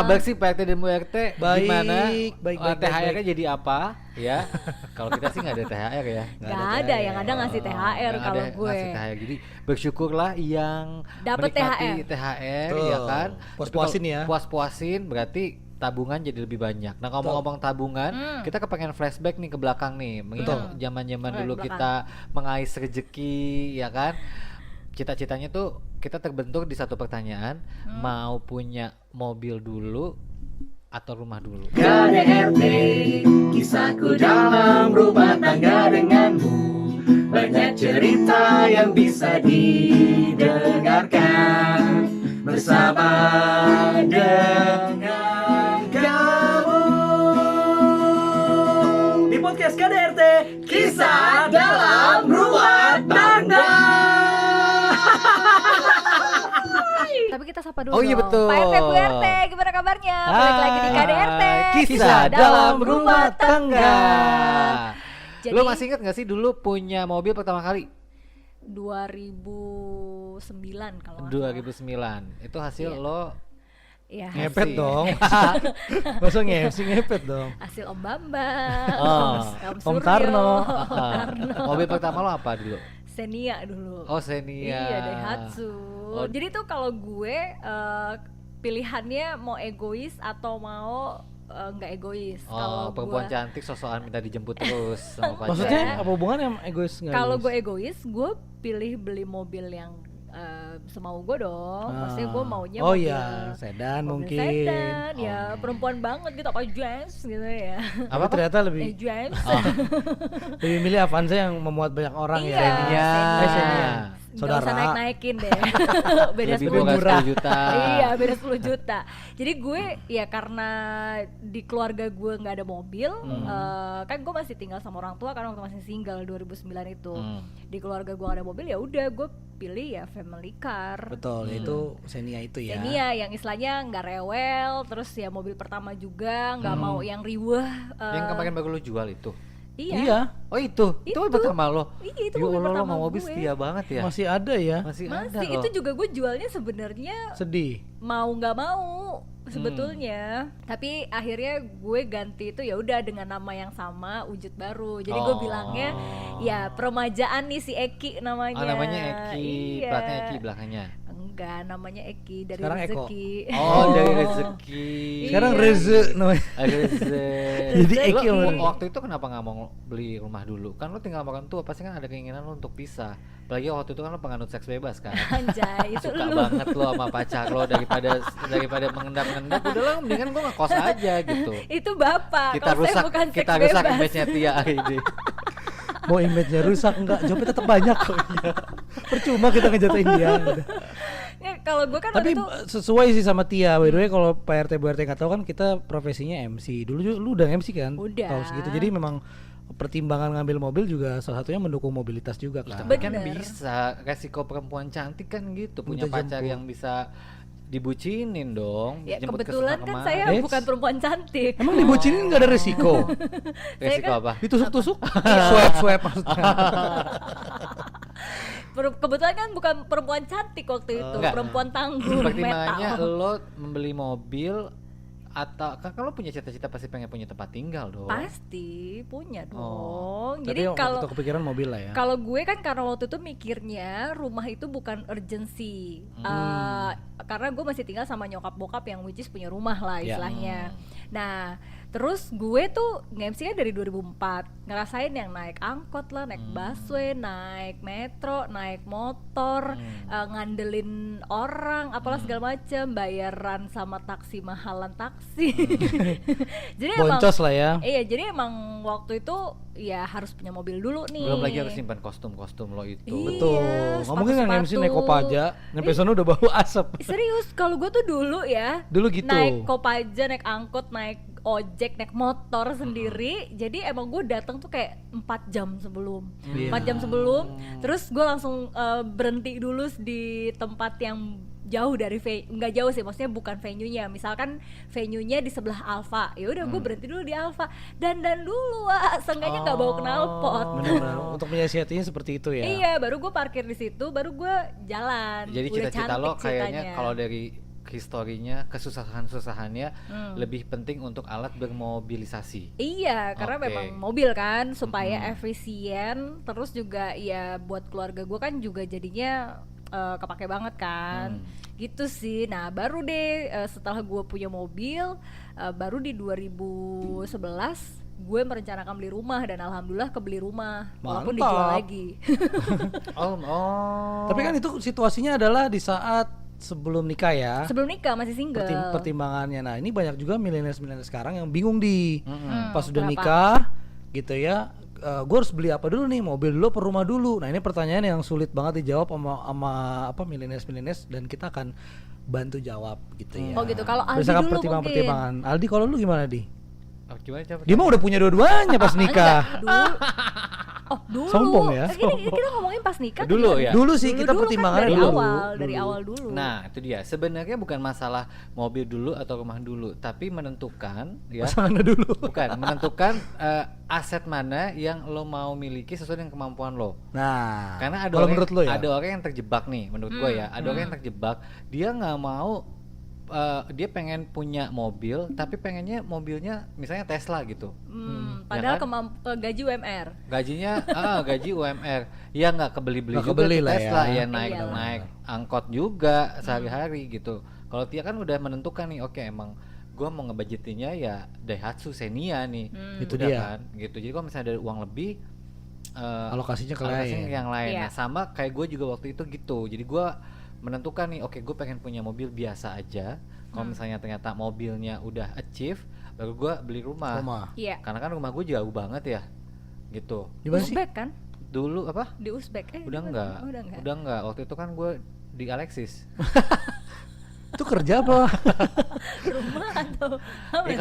kabar sih Pak RT dan Bu RT? Baik, Gimana? baik. THR-nya jadi apa? Ya, kalau kita sih nggak ada THR ya. Nggak ada, yang ada ngasih THR Yang kalau ada gue. ngasih THR. Jadi bersyukurlah yang Dapet menikmati THR ya kan. Puas-puasin ya. Puas-puasin berarti tabungan jadi lebih banyak. Nah ngomong-ngomong tabungan, kita kepengen flashback nih ke belakang nih, mengingat zaman-zaman dulu kita mengais rezeki, ya kan? Cita-citanya tuh kita terbentuk di satu pertanyaan, mau punya mobil dulu atau rumah dulu? KDRT, kisahku dalam rumah tangga denganmu. Banyak cerita yang bisa didengarkan bersama dengan kamu. Di podcast KDRT, kisah dalam rumah tangga. Tapi kita sapa dulu Oh iya dong. betul. Pak RT, Bu RT, gimana kabarnya? Balik lagi di KDRT, Kisah dalam rumah tangga. Jadi, Lo masih ingat gak sih dulu punya mobil pertama kali? 2009 kalau nggak 2009. Itu hasil Iya. lo Iya, Ngepet MC. dong. Masa ngepet dong. hasil Om Bambang, Oh. Om Om Suryo, Karno. Mobil pertama lo apa dulu? Xenia dulu. Oh Xenia. Iya, Daihatsu. Oh. Jadi tuh kalau gue pilihannya mau egois atau mau nggak egois. Kalau Perempuan gue cantik sosokan minta dijemput terus sama pacar. Maksudnya apa hubungannya sama egois nggak? kalau egois? gue egois, gue pilih beli mobil yang semau gue dong. Maksudnya gue maunya oh mobil iya, sedan mobil mungkin. sedan, ya perempuan banget gitu, apa Jazz gitu ya. Apa ternyata lebih Jazz. lebih milih Avanza yang memuat banyak orang Iya, ya. Xenia. Xenia. Nggak Saudara. usah naik-naikin deh. Beda Lebih 10 murah juta. 10 juta. Iya, beda 10 juta. Jadi gue ya karena di keluarga gue nggak ada mobil, kan gue masih tinggal sama orang tua kan waktu masih single 2009 itu. Di keluarga gue ada mobil, ya udah gue pilih ya family car. Betul, itu Xenia itu ya. Xenia yang istilahnya nggak rewel, terus ya mobil pertama juga nggak mau yang riweh. Yang kemarin baru lo jual itu. Iya. Oh itu mobil pertama lo. Iya, itu Ya mobil Allah, lo pertama mau mobil gue. setia banget ya. Masih ada ya. Masih ada Masih loh. itu juga gue jualnya sebenarnya Sedih. mau nggak mau sebetulnya, tapi akhirnya gue ganti itu ya udah dengan nama yang sama, wujud baru. Jadi gue bilangnya ya peremajaan nih si Eki namanya. Oh namanya Eki, Iya. platnya Eki belakangnya. Enggak, namanya Eki dari Sekarang Eko. rezeki. Oh dari rezeki. Sekarang Iya. Reze namanya. Jadi Eki lo, sama waktu itu kenapa nggak mau beli rumah dulu? Kan lo tinggal sama orang tua, pasti kan ada keinginan lo untuk pisah. Apalagi waktu itu kan lo penganut seks bebas kan. Anjay, itu Suka lu. banget lo sama pacar lo daripada mengendap-endap, udah lah mendingan gue ngekos aja gitu. Itu bapak. Kita kalau saya rusak, bukan kita seks rusak bebas. image-nya Tia hari ini. Mau image-nya rusak enggak? Jawabnya tetap banyak kok. Iya. Percuma kita ngejatuhin dia. Ya, kalau gue kan Tapi waktu itu sesuai sih sama Tia. By the way kalau Pak RT Bu RT nggak tahu kan kita profesinya MC. Dulu juga lu udah MC kan? Udah. Tahu segitu. Jadi memang pertimbangan ngambil mobil juga salah satunya mendukung mobilitas juga kan. Tapi kan Bener. bisa resiko perempuan cantik kan gitu, punya Minta pacar jemput. yang bisa dibucinin dong. ya jemput ke kebetulan sana kan kemari. saya Eits. bukan perempuan cantik. Emang dibucinin nggak ada resiko? Resiko kan- apa? Ditusuk-tusuk? Swab maksudnya. Kebetulan kan bukan perempuan cantik waktu itu, Enggak. perempuan tangguh Pertimbangannya metal. lo membeli mobil atau kan kalau punya cita-cita pasti pengen punya tempat tinggal dong. Pasti punya dong. Oh, Jadi Tapi kalau waktu kepikiran mobil lah ya. kalau gue kan karena waktu itu mikirnya rumah itu bukan urgency. Karena gue masih tinggal sama nyokap bokap yang which is punya rumah lah Ya. istilahnya. Nah, terus gue tuh nge-MC-nya dari 2004, ngerasain yang naik angkot lah, naik busway, naik metro, naik motor, ngandelin orang, apalah segala macem, bayaran sama taksi, mahalan taksi. Jadi Boncos lah ya. Iya, jadi emang waktu itu ya harus punya mobil dulu nih. Belum lagi harus simpan kostum-kostum lo itu. Iya, Betul. Nggak mungkin nggak MC naik Kopaja, nyampe sono udah bau asap. Serius, kalau gue tuh dulu ya, Dulu gitu. naik Kopaja, naik angkot, naik ojek, naik motor sendiri. Jadi emang gue datang tuh kayak 4 jam sebelum. Iya. 4 jam sebelum, terus gue langsung berhenti dulu di tempat yang jauh dari nggak jauh sih, maksudnya bukan venue-nya. Misalkan venue-nya di sebelah Alfa, ya udah gue berhenti dulu di Alfa. Dan dulu seenggaknya nggak bawa knalpot. Benar-benar untuk menyiasatinya seperti itu ya. Iya, baru gue parkir di situ, baru gue jalan. Jadi Udah cita-cita cantik lo kayaknya ceritanya. kalau dari historinya, kesusahannya lebih penting untuk alat bermobilisasi. Iya, karena Oke. memang mobil kan supaya efisien, terus juga ya buat keluarga gue kan juga jadinya kepake banget kan, gitu sih. Nah baru deh setelah gue punya mobil, baru di 2011 gue merencanakan beli rumah dan alhamdulillah kebeli rumah, walaupun Mantap. dijual lagi. Oh. Tapi kan itu situasinya adalah di saat sebelum nikah ya. Sebelum nikah masih single. Pertimbangannya. Nah, ini banyak juga milenial sekarang yang bingung di pas sudah kenapa? nikah gitu ya. Gue harus beli apa dulu nih, mobil dulu apa rumah dulu. Nah, ini pertanyaan yang sulit banget dijawab sama apa milenial dan kita akan bantu jawab gitu ya. Oh gitu. Kalau Aldi Berdasarkan dulu pertimbangan. Aldi, kalau lu gimana, Di? Gimana coba? Dia mah udah punya dua-duanya pas nikah. Enggak, dulu. Sombong ya, Ini kita ngomongin pas nikah. Dulu kan? ya? Dulu sih kita Dulu pertimbangannya kan dulu. dari awal dulu. Nah, itu dia. Sebenarnya bukan masalah mobil dulu atau rumah dulu, tapi menentukan ya. Pasangannya dulu. Bukan, menentukan aset mana yang lo mau miliki sesuai dengan kemampuan lo. Nah, Karena ada kalau orang, menurut lo ya? ada orang yang terjebak nih, menurut gue ya, ada orang yang terjebak, dia nggak mau, dia pengen punya mobil, tapi pengennya mobilnya misalnya Tesla gitu. Padahal Ya kan? gaji UMR. Gajinya, gaji UMR, ya nggak kebeli-beli Nggak juga kebeli tuh lah Tesla, ya. ya naik angkot juga sehari-hari gitu. Kalau Tia kan udah menentukan nih, oke emang gue mau ngebudgetinnya ya Daihatsu Xenia nih, Itu udah dia. kan, gitu. Jadi kalau misalnya ada uang lebih, Alokasinya ke lain. yang lain. Iya. Nah sama kayak gue juga waktu itu gitu. Jadi gue menentukan nih, oke gue pengen punya mobil biasa aja. Kalau misalnya ternyata mobilnya udah achieve, baru gue beli rumah. Iya. Karena kan rumah gue jauh banget ya, gitu. Di mana sih? Uzbek kan? Dulu apa? Di Uzbek. Udah di mana? enggak. Oh, udah enggak. Udah enggak. Waktu itu kan gue di Alexis. Itu kerja apa? Rumah atau Ya,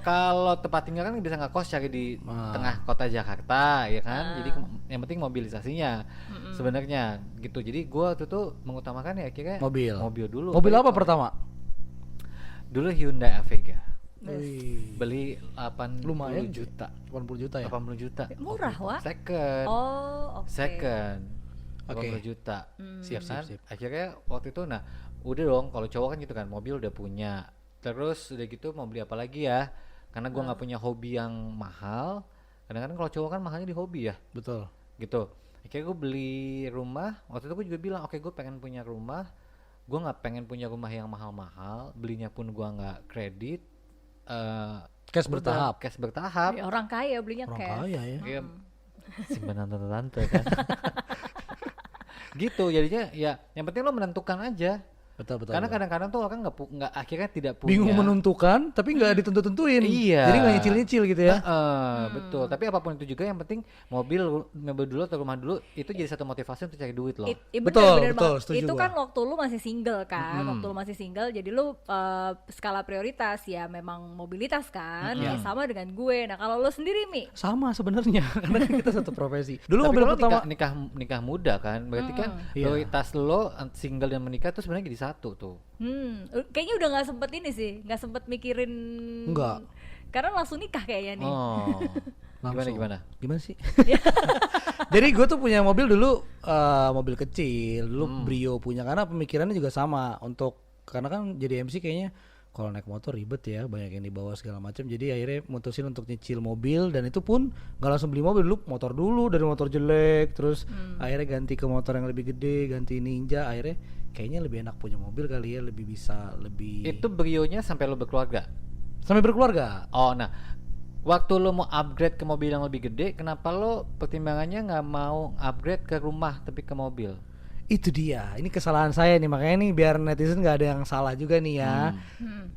kalau tempat tinggal kan bisa ngekos cari di tengah kota Jakarta ya kan. Jadi yang penting mobilisasinya sebenarnya gitu. Jadi gue waktu itu mengutamakan ya akhirnya mobil dulu. Mobil apa pertama? Dulu Hyundai Avega. Wih, Beli 80 lumayan juta. 80 juta ya. 80 juta. murah, waktu itu. Wak. Second. Oh, oke. Second. Oke. 80 juta. Siap, kan? siap. Akhirnya waktu itu nah udah dong, kalau cowok kan gitu kan, mobil udah punya. Terus udah gitu mau beli apa lagi ya? Karena gua nggak punya hobi yang mahal. Kadang-kadang kalau cowok kan mahalnya di hobi ya. Betul. Gitu. Akhirnya gue beli rumah. Waktu itu gue juga bilang, oke gue pengen punya rumah. Gue nggak pengen punya rumah yang mahal-mahal. Belinya pun gua nggak kredit. Cash Udah, bertahap. Cash bertahap. Ya, orang kaya belinya Orang cash. kaya ya. Iya, simpenan tante-tante kan. Gitu jadinya ya yang penting lo menentukan aja. Betul. Karena kadang-kadang tuh orang nggak akhirnya tidak punya. Bingung menentukan tapi nggak ditentuin. Iya. Jadi nggak nyicil-nyicil gitu ya. Betul. Tapi apapun itu juga yang penting mobil dulu atau rumah dulu itu jadi satu motivasi untuk cari duit loh. Betul, Bener, setuju itu gua. kan waktu lu masih single kan, waktu lu masih single, jadi lu skala prioritas ya memang mobilitas kan, ya sama dengan gue. Nah kalau lu sendiri Mi, Sama sebenarnya karena kan kita satu profesi. Dulu Tapi mobil kalau pertama nikah muda kan, berarti kan Iya. prioritas lo single dan menikah tuh sebenarnya jadi satu tuh. kayaknya udah nggak sempet ini sih, nggak sempet mikirin. Enggak. Karena langsung nikah kayaknya nih. Oh. langsung. Gimana sih? Jadi gue tuh punya mobil dulu, mobil kecil dulu Brio punya, karena pemikirannya juga sama karena kan jadi MC kayaknya kalau naik motor ribet ya, banyak yang dibawa segala macam. Jadi akhirnya mutusin untuk nyicil mobil, dan itu pun nggak langsung beli mobil dulu, motor dulu dari motor jelek, terus akhirnya ganti ke motor yang lebih gede, ganti Ninja. Akhirnya kayaknya lebih enak punya mobil kali ya, lebih bisa lebih. Itu Brio-nya sampai lo berkeluarga. Sampai berkeluarga. Oh, nah waktu lo mau upgrade ke mobil yang lebih gede, kenapa lo pertimbangannya nggak mau upgrade ke rumah tapi ke mobil? Itu dia, ini kesalahan saya nih, makanya nih biar netizen nggak ada yang salah juga nih ya.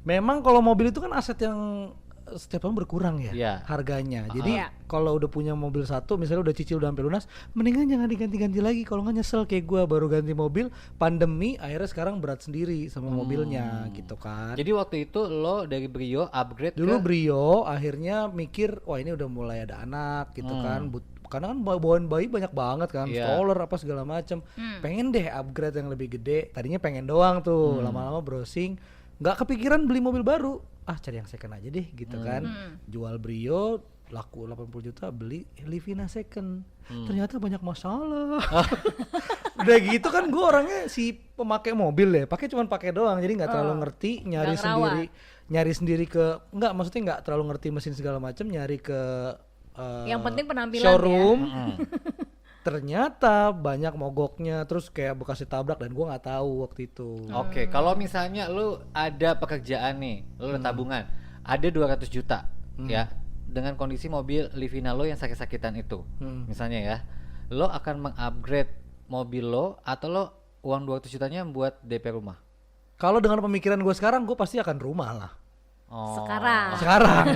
Memang kalau mobil itu kan aset yang setiap tahun berkurang ya, Iya. harganya. Jadi Iya. kalau udah punya mobil satu, misalnya udah cicil udah sampai lunas, mendingan jangan diganti-ganti lagi. Kalau nggak nyesel kayak gua baru ganti mobil, pandemi akhirnya sekarang berat sendiri sama mobilnya gitu kan. Jadi waktu itu lo dari Brio upgrade Dulu ke Brio akhirnya mikir, wah ini udah mulai ada anak gitu kan, karena kan bawaan bayi banyak banget kan, Iya. stroller apa segala macem. Pengen deh upgrade yang lebih gede. Tadinya pengen doang tuh, lama-lama browsing, nggak kepikiran beli mobil baru. Cari yang second aja deh gitu kan. Jual Brio, laku 80 juta beli Livina second. Ternyata banyak masalah. Udah gitu kan gue orangnya si pemakai mobil ya, cuman pakai doang, jadi nggak terlalu ngerti, nyari sendiri ke, nggak maksudnya nggak terlalu ngerti mesin segala macam, nyari ke yang penting penampilan showroom. ya. Ternyata banyak mogoknya, terus kayak bekas ditabrak dan gue nggak tahu waktu itu. Oke, kalau misalnya lu ada pekerjaan nih, lu ada tabungan, ada 200 juta ya, dengan kondisi mobil Livina lo yang sakit-sakitan itu, misalnya ya, lo akan mengupgrade mobil lo atau lo uang 200 jutanya buat DP rumah? Kalau dengan pemikiran gue sekarang, gue pasti akan rumah lah. Sekarang.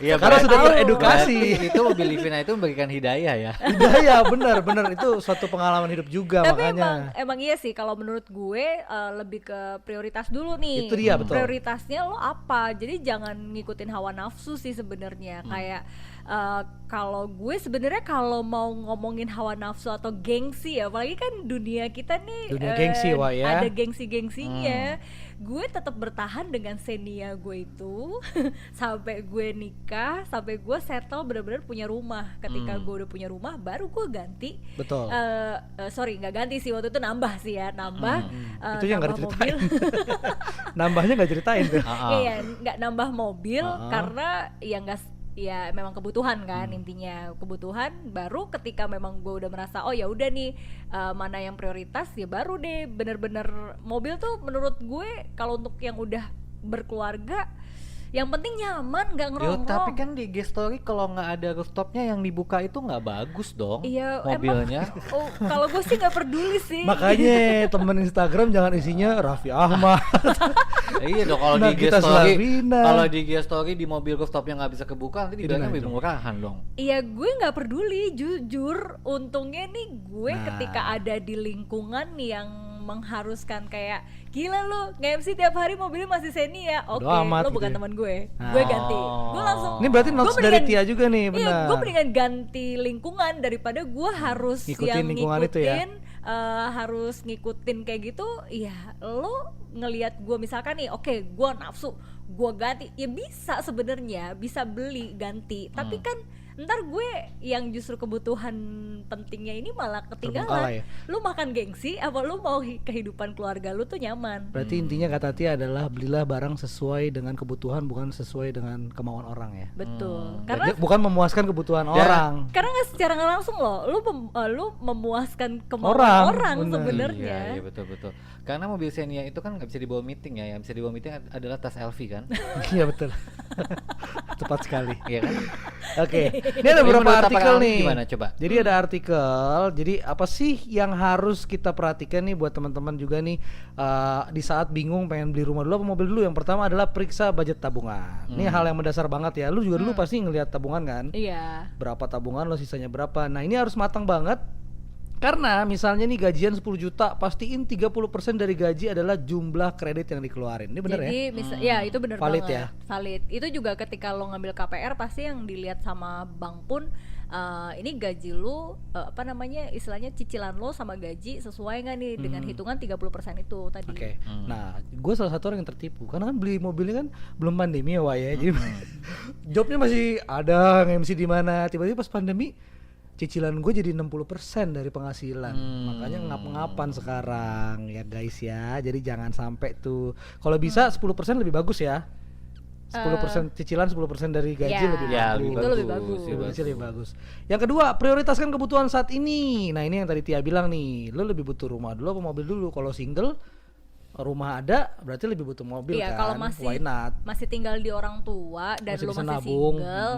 Iya, karena sudah beredukasi. Itu mobil Livina itu memberikan hidayah ya. Hidayah, benar itu suatu pengalaman hidup juga. Tapi makanya. emang iya sih, kalau menurut gue lebih ke prioritas dulu nih. Itu dia, betul. Prioritasnya lo apa? Jadi jangan ngikutin hawa nafsu sih sebenarnya. Kayak kalau gue sebenarnya kalau mau ngomongin hawa nafsu atau gengsi ya, apalagi kan dunia kita nih dunia gengsi, Wak, ya. Ada gengsi-gengsinya. Gue tetap bertahan dengan Xenia gue itu sampai gue nikah, sampai gue settle benar-benar punya rumah. Ketika gue udah punya rumah, baru gue ganti. Betul. Sorry, nggak ganti sih, waktu itu nambah sih ya, itu yang nggak nambah diceritain. mobil. Nambahnya nggak ceritain tuh. Iya, nggak nambah mobil karena ya nggak, ya memang kebutuhan kan, intinya kebutuhan. Baru ketika memang gue udah merasa oh ya udah nih, mana yang prioritas, ya baru deh bener-bener mobil tuh. Menurut gue kalau untuk yang udah berkeluarga, yang penting nyaman, nggak ngerongrong. Tapi kan di IG story kalau nggak ada rooftopnya yang dibuka itu nggak bagus dong. Iya, mobilnya. Kalau gue sih nggak peduli sih. Makanya temen Instagram jangan isinya Raffi Ahmad. Iya dong, kalau di IG Nagita story, Slavina. kalau di IG story di mobil rooftopnya nggak bisa kebuka, nanti dibilangnya lebih murahan dong. Iya, gue nggak peduli, jujur. Untungnya nih gue ketika ada di lingkungan yang mengharuskan kayak gila lu nge-MC tiap hari mobilnya masih Xenia, oke, lo bukan gitu ya. teman gue ganti. Gue langsung, Ini berarti notes dari Tia juga nih, benar. Iya, gue mendingan ganti lingkungan daripada gue harus Ngikutin yang lingkungan itu ya? harus ngikutin kayak gitu. Iya, lo ngelihat gue misalkan nih, oke, gue nafsu, gue ganti, ya bisa sebenarnya, bisa beli ganti, tapi kan ntar gue yang justru kebutuhan pentingnya ini malah ketinggalan. Ya? Lu makan gengsi apa lu mau kehidupan keluarga lu tuh nyaman? Berarti intinya kata Tia adalah belilah barang sesuai dengan kebutuhan, bukan sesuai dengan kemauan orang ya. Betul. Karena bukan memuaskan kebutuhan orang. Karena nggak secara nggak langsung loh, lu memuaskan kemauan orang sebenarnya. Iya, betul. Karena mobil Xenia itu kan nggak bisa dibawa meeting ya, yang bisa dibawa meeting adalah tas LV kan. Iya betul. Tepat sekali. Iya kan? Oke. Ini ada beberapa artikel nih. Gimana coba? Jadi ada artikel. Jadi apa sih yang harus kita perhatikan nih buat teman-teman juga nih di saat bingung pengen beli rumah dulu apa mobil dulu? Yang pertama adalah periksa budget tabungan. Ini hal yang mendasar banget ya. Lu juga dulu pasti ngelihat tabungan kan? Iya. Berapa tabungan lo, sisanya berapa. Nah, ini harus matang banget. Karena misalnya nih gajian 10 juta, pastiin 30% dari gaji adalah jumlah kredit yang dikeluarin. Ini bener. Jadi, ya? Ya itu bener Valid banget. ya? Valid. Itu juga ketika lo ngambil KPR pasti yang dilihat sama bank pun ini gaji lu istilahnya cicilan lo sama gaji sesuai nggak nih dengan hitungan 30% itu tadi. Oke. Nah, gue salah satu orang yang tertipu karena kan beli mobilnya kan belum pandemi ya, Wak ya. Jadi jobnya masih ada, nge-MC di mana. Tiba-tiba pas pandemi cicilan gue jadi 60% dari penghasilan. Makanya ngap-ngapan sekarang ya guys ya. Jadi jangan sampai tuh. Kalau bisa 10% lebih bagus ya. 10% cicilan, 10% dari gaji lebih bagus. Itu lebih bagus. Lebih bagus. Yang kedua, prioritaskan kebutuhan saat ini. Nah, ini yang tadi Tia bilang nih, lo lebih butuh rumah dulu apa mobil dulu? Kalau single, rumah ada, berarti lebih butuh mobil kan? Kalau why not? masih tinggal di orang tua dan masih lo masih nabung. single,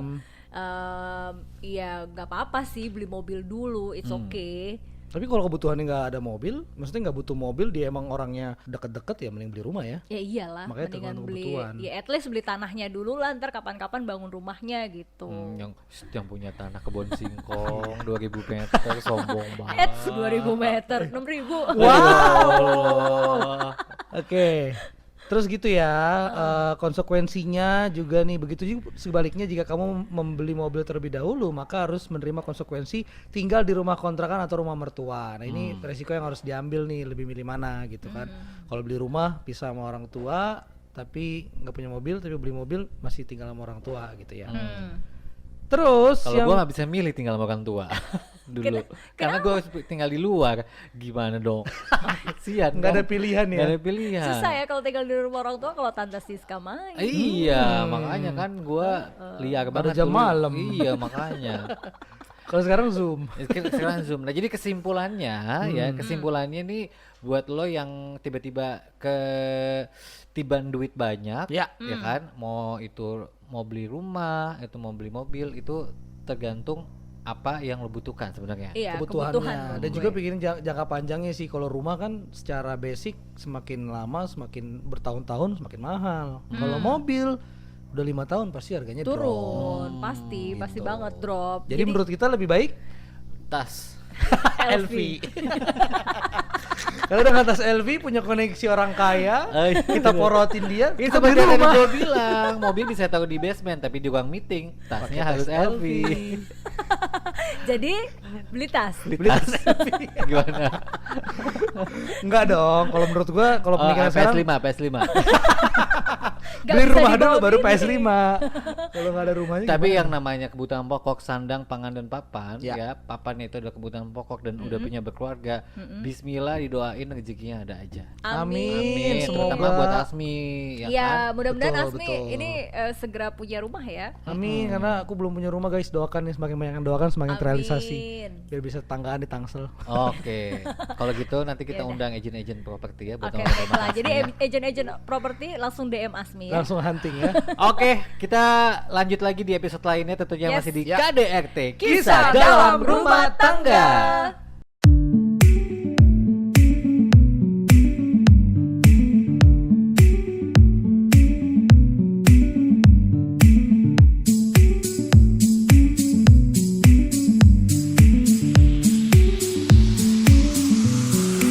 ya nggak apa-apa sih beli mobil dulu, it's okay. Tapi kalau kebutuhannya nggak ada mobil, maksudnya nggak butuh mobil, dia emang orangnya deket-deket ya mending beli rumah ya. Ya iyalah, makanya mendingan beli, kebutuhan. ya at least beli tanahnya dulu lah, ntar kapan-kapan bangun rumahnya gitu. Yang punya tanah kebon singkong 2000 meter sombong banget. 2000 meter, 6.000. Wow. Oke. Terus gitu ya, konsekuensinya juga nih begitu juga sebaliknya jika kamu membeli mobil terlebih dahulu maka harus menerima konsekuensi tinggal di rumah kontrakan atau rumah mertua. Nah ini resiko yang harus diambil nih, lebih milih mana gitu kan. Kalau beli rumah pisah sama orang tua tapi nggak punya mobil, tapi beli mobil masih tinggal sama orang tua gitu ya. Terus Kalau yang gue nggak bisa milih tinggal sama orang tua dulu, karena gue tinggal di luar, gimana dong? Kasian. nggak ada kan? pilihan Nggak ya. ada pilihan. Susah ya kalau tinggal di rumah orang tua kalau Tante Siska main. Iya, makanya kan gue liar banget jam dulu. malam. Iya, makanya. Kalau sekarang Zoom. Sekarang Zoom. Nah, jadi kesimpulannya kesimpulannya nih buat lo yang tiba-tiba ketiban duit banyak, Ya. ya kan? Mau itu mau beli rumah, itu mau beli mobil, itu tergantung apa yang lo butuhkan sebenarnya. Iya, Kebutuhannya. kebutuhan. Dan juga pikirin jangka panjangnya sih. Kalau rumah kan secara basic semakin lama semakin bertahun-tahun semakin mahal. Kalau mobil udah 5 tahun pasti harganya drop. Turun, pasti banget drop. Jadi menurut kita lebih baik Tas. LV. Kalau udah atas LV punya koneksi orang kaya, kita porotin dia. Ini kita beli seperti yang tadi rumah. gue bilang, mobil bisa taruh di basement tapi di ruang meeting tasnya Pakai harus tas LV. Jadi beli tas. Beli tas LV. Gimana? Enggak dong. Kalau menurut gua kalau pemikiran sekarang PS5. Gak beli bisa rumah dibawa dulu baru gini. PS5. Kalau nggak ada rumahnya Tapi gimana? yang namanya kebutuhan pokok, sandang, pangan dan papan, Ya. ya, papan itu adalah kebutuhan pokok dan udah punya berkeluarga. Bismillah, didoain rezekinya ada aja. Amin. Terutama Semoga. buat Asmi, ya Ya, kan? mudah-mudahan Betul, Asmi betul. ini segera punya rumah ya. Amin, karena aku belum punya rumah guys. Doakan nih, semakin banyak yang doakan semakin terrealisasi. Amin. Biar bisa tanggaan di Tangsel. Oke, kalau gitu nanti kita Yaudah. undang agen-agen properti ya buat Oke, teman-teman baiklah. Asmi Jadi ya. agent-agent properti langsung DM Asmi ya. Langsung hunting ya. Oke, kita lanjut lagi di episode lainnya tentunya Yes. masih di Ya. KDRT Kisah dalam rumah tangga.